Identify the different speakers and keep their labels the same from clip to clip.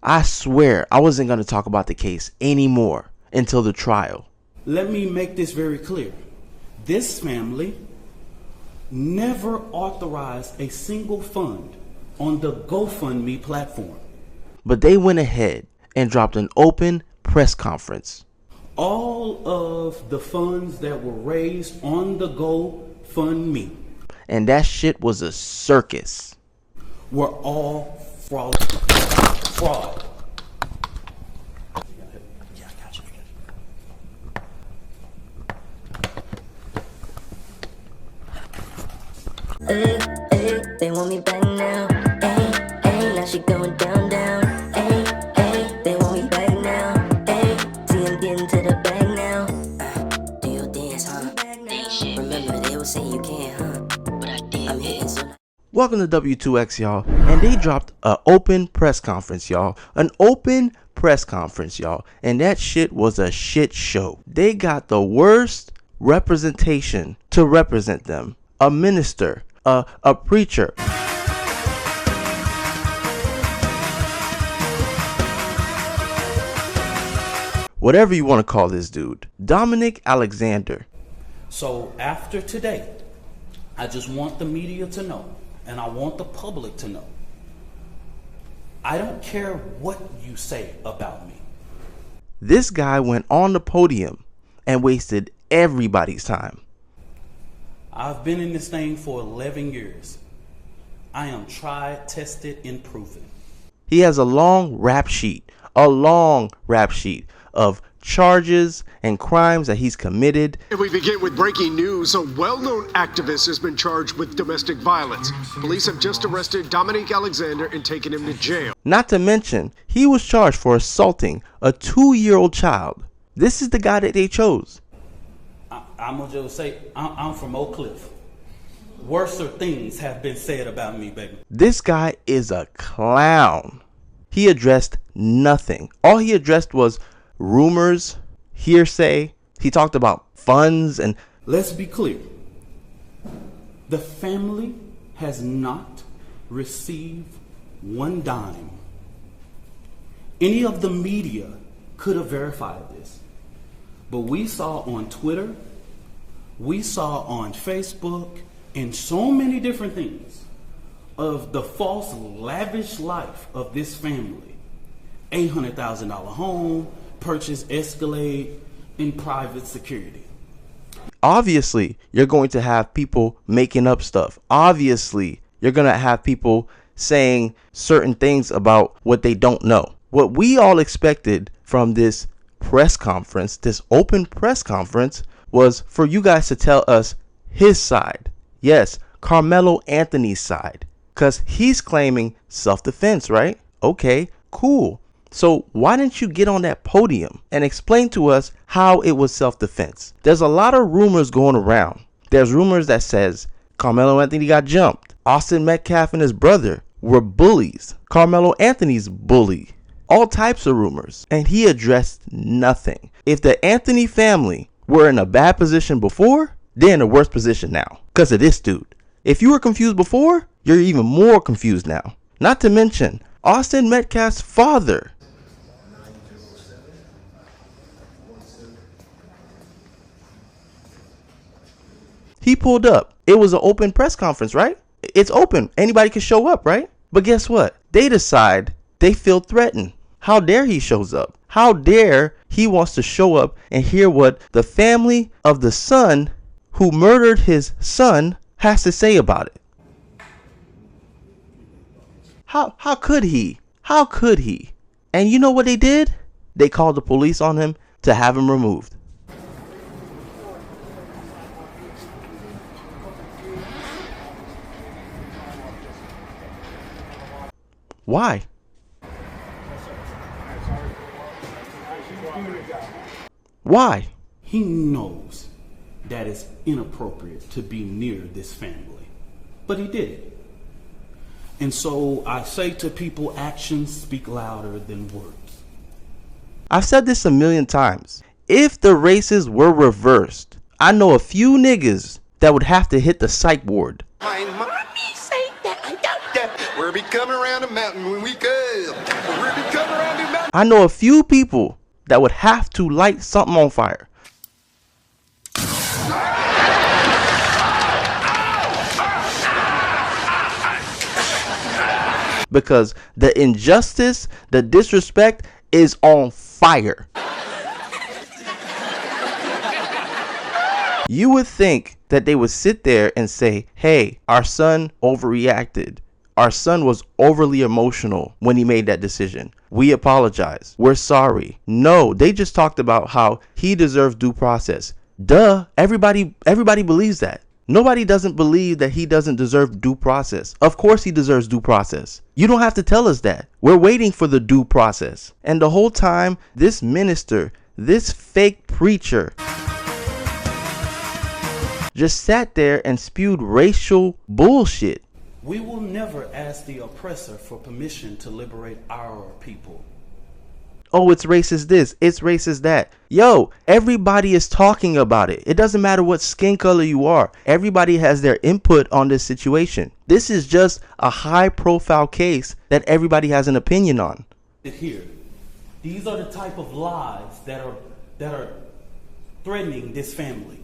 Speaker 1: I swear I wasn't going to talk about the case anymore until the trial.
Speaker 2: Let me make this very clear. This family never authorized a single fund on the GoFundMe platform.
Speaker 1: But they went ahead and dropped an open press conference.
Speaker 2: All of the funds that were raised on the GoFundMe,
Speaker 1: and that shit was a circus,
Speaker 2: were all fraud. Yeah, I got you.
Speaker 3: They want me back now. Now she going down. They want me back now. See I'm getting to the bag now. Do your dance, huh? Remember they would say you can't, huh? But I did. I'm hitting so.
Speaker 1: Welcome to W2X, y'all. And they dropped an open press conference, y'all. An open press conference, y'all. And that shit was a shit show. They got the worst representation to represent them. A minister, a preacher. Whatever you want to call this dude. Dominic Alexander.
Speaker 2: So after today, I just want the media to know, and I want the public to know, I don't care what you say about me.
Speaker 1: This guy went on the podium and wasted everybody's time.
Speaker 2: I've been in this thing for 11 years. I am tried, tested, and proven.
Speaker 1: He has a long rap sheet of charges and crimes that he's committed.
Speaker 4: And we begin with breaking news. A well-known activist has been charged with domestic violence. Police have just arrested Dominic Alexander and taken him to jail.
Speaker 1: Not to mention, he was charged for assaulting a 2-year-old child. This is the guy that they chose.
Speaker 2: I'm going to just say, I'm from Oak Cliff. Worser things have been said about me, baby.
Speaker 1: This guy is a clown. He addressed nothing. All he addressed was rumors, hearsay. He talked about funds and...
Speaker 2: Let's be clear. The family has not received one dime. Any of the media could have verified this. But we saw on Twitter, we saw on Facebook, and so many different things of the false, lavish life of this family. $800,000 home, purchase Escalade, in private security.
Speaker 1: Obviously, you're going to have people making up stuff. Obviously, you're going to have people saying certain things about what they don't know. What we all expected from this press conference, this open press conference, was for you guys to tell us his side. Yes, KarmeloAnthony's side. Because he's claiming self-defense, right? Okay, cool. So why didn't you get on that podium and explain to us how it was self-defense? There's a lot of rumors going around. There's rumors that says KarmeloAnthony got jumped. AustinMetcalf and his brother were bullies. KarmeloAnthony's bully. All types of rumors. And he addressed nothing. If the Anthony family were in a bad position before, they're in a worse position now because of this dude. If you were confused before, you're even more confused now. Not to mention AustinMetcalf's father. He pulled up. It was an open press conference, right? It's open. Anybody can show up, right? But guess what? They decide they feel threatened. How dare he shows up? How dare he wants to show up and hear what the family of the son who murdered his son has to say about it? How could he? How could he? And you know what they did? They called the police on him to have him removed. Why? Why?
Speaker 2: He knows that it's inappropriate to be near this family, but he did it. And so I say to people, actions speak louder than words.
Speaker 1: I've said this a million times. If the races were reversed, I know a few niggas that would have to hit the psych ward.
Speaker 5: My mommy say that I got that. We'll be coming around the mountain when we go. We'll be coming around.
Speaker 1: I know a few people that would have to light something on fire. Because the injustice, the disrespect is on fire. You would think that they would sit there and say, hey, our son overreacted. Our son was overly emotional when he made that decision. We apologize. We're sorry. No, they just talked about how he deserves due process. Duh, everybody believes that. Nobody doesn't believe that he doesn't deserve due process. Of course he deserves due process. You don't have to tell us that. We're waiting for the due process. And the whole time, this minister, this fake preacher, just sat there and spewed racial bullshit.
Speaker 2: We will never ask the oppressor for permission to liberate our people.
Speaker 1: Oh, it's racist this, it's racist that. Yo, everybody is talking about it. It doesn't matter what skin color you are. Everybody has their input on this situation. This is just a high profile case that everybody has an opinion on.
Speaker 2: Here, these are the type of lies that are threatening this family.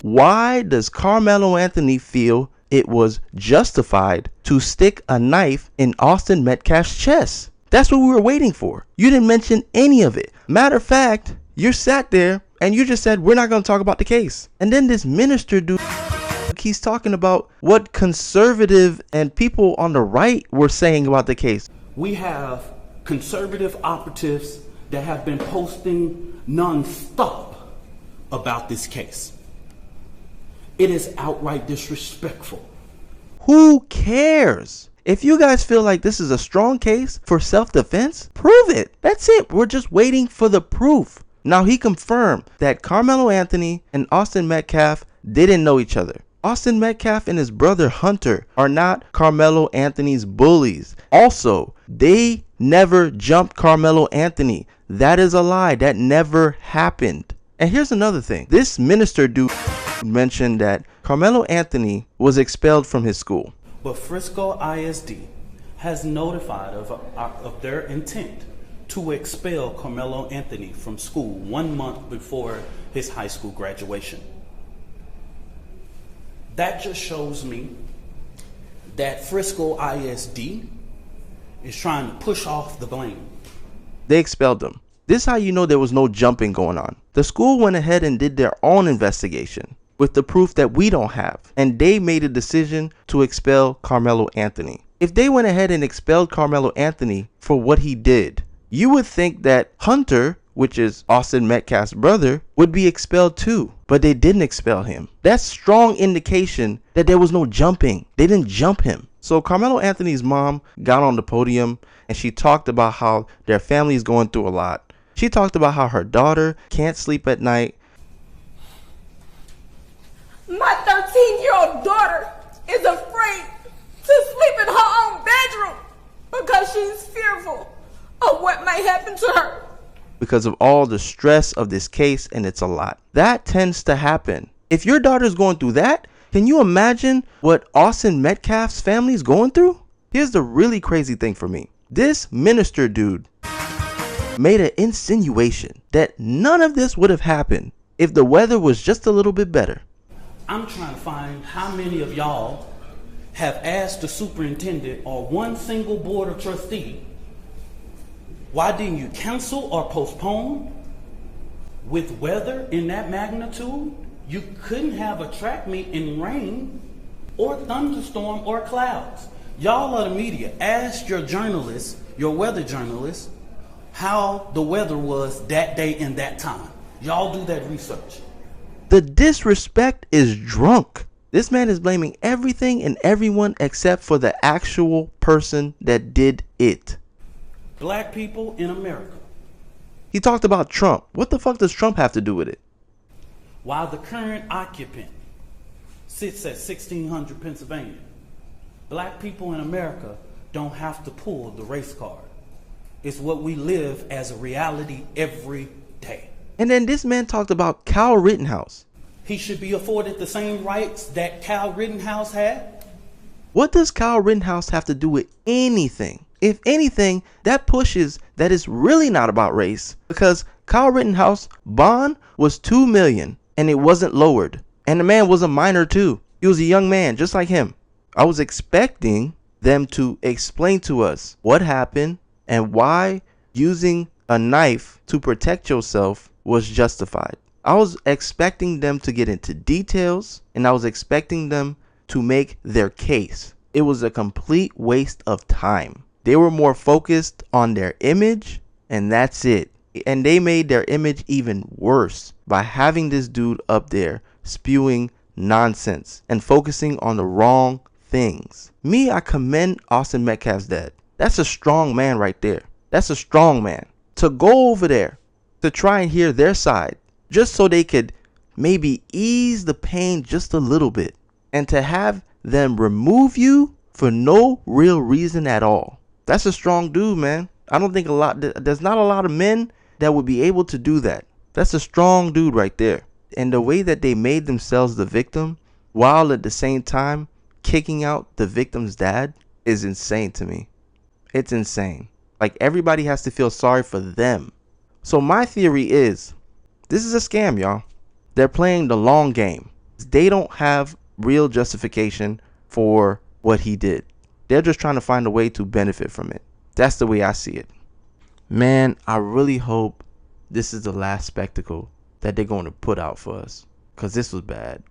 Speaker 1: Why does KarmeloAnthony feel it was justified to stick a knife in AustinMetcalf's chest? That's what we were waiting for. You didn't mention any of it. Matter of fact, you sat there and you just said, we're not going to talk about the case. And then this minister dude, he's talking about what conservative and people on the right were saying about the case.
Speaker 2: We have conservative operatives that have been posting non-stop about this case. It is outright disrespectful.
Speaker 1: Who cares? If you guys feel like this is a strong case for self-defense, prove it. That's it. We're just waiting for the proof. Now, he confirmed that KarmeloAnthony and AustinMetcalf didn't know each other. AustinMetcalf and his brother Hunter are not KarmeloAnthony's bullies. Also, they never jumped KarmeloAnthony. That is a lie. That never happened. And here's another thing. This minister dude mentioned that KarmeloAnthony was expelled from his school.
Speaker 2: But Frisco ISD has notified of their intent to expel KarmeloAnthony from school 1 month before his high school graduation. That just shows me that Frisco ISD is trying to push off the blame.
Speaker 1: They expelled him. This is how you know there was no jumping going on. The school went ahead and did their own investigation with the proof that we don't have, and they made a decision to expel KarmeloAnthony. If they went ahead and expelled KarmeloAnthony for what he did, you would think that Hunter, which is AustinMetcalf's brother, would be expelled too, but they didn't expel him. That's strong indication that there was no jumping. They didn't jump him. So KarmeloAnthony's mom got on the podium and she talked about how their family is going through a lot. She talked about how her daughter can't sleep at night.
Speaker 5: My 13-year-old daughter is afraid to sleep in her own bedroom because she's fearful of what may happen to her.
Speaker 1: Because of all the stress of this case, and it's a lot. That tends to happen. If your daughter's going through that, can you imagine what AustinMetcalf's family is going through? Here's the really crazy thing for me. This minister dude made an insinuation that none of this would have happened if the weather was just a little bit better.
Speaker 2: I'm trying to find how many of y'all have asked the superintendent or one single board of trustee, why didn't you cancel or postpone? With weather in that magnitude, you couldn't have a track meet in rain or thunderstorm or clouds. Y'all are the media. Ask your journalists, your weather journalists, how the weather was that day and that time. Y'all do that research.
Speaker 1: The disrespect is drunk. This man is blaming everything and everyone except for the actual person that did it.
Speaker 2: Black people in America.
Speaker 1: He talked about Trump. What the fuck does Trump have to do with it?
Speaker 2: While the current occupant sits at 1600 Pennsylvania, black people in America don't have to pull the race card. It's what we live as a reality every day.
Speaker 1: And then this man talked about Kyle Rittenhouse.
Speaker 2: He should be afforded the same rights that Kyle Rittenhouse had.
Speaker 1: What does Kyle Rittenhouse have to do with anything? If anything, that pushes that it's really not about race, because Kyle Rittenhouse bond was $2 million and it wasn't lowered. And the man was a minor too. He was a young man just like him. I was expecting them to explain to us what happened and why using a knife to protect yourself was justified. I was expecting them to get into details, and I was expecting them to make their case. It was a complete waste of time. They were more focused on their image, and that's it. And they made their image even worse by having this dude up there spewing nonsense and focusing on the wrong things. Me, I commend AustinMetcalf's dad. That's a strong man right there. That's a strong man. To go over there to try and hear their side, just so they could maybe ease the pain just a little bit, and to have them remove you for no real reason at all. That's a strong dude, man. I don't think there's not a lot of men that would be able to do that. That's a strong dude right there. And the way that they made themselves the victim while at the same time kicking out the victim's dad is insane to me. It's insane. Like, everybody has to feel sorry for them. So my theory is, this is a scam, y'all. They're playing the long game. They don't have real justification for what he did. They're just trying to find a way to benefit from it. That's the way I see it. Man, I really hope this is the last spectacle that they're going to put out for us, because this was bad.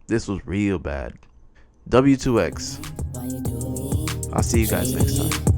Speaker 1: This was real bad. W2X. I'll see you guys next time.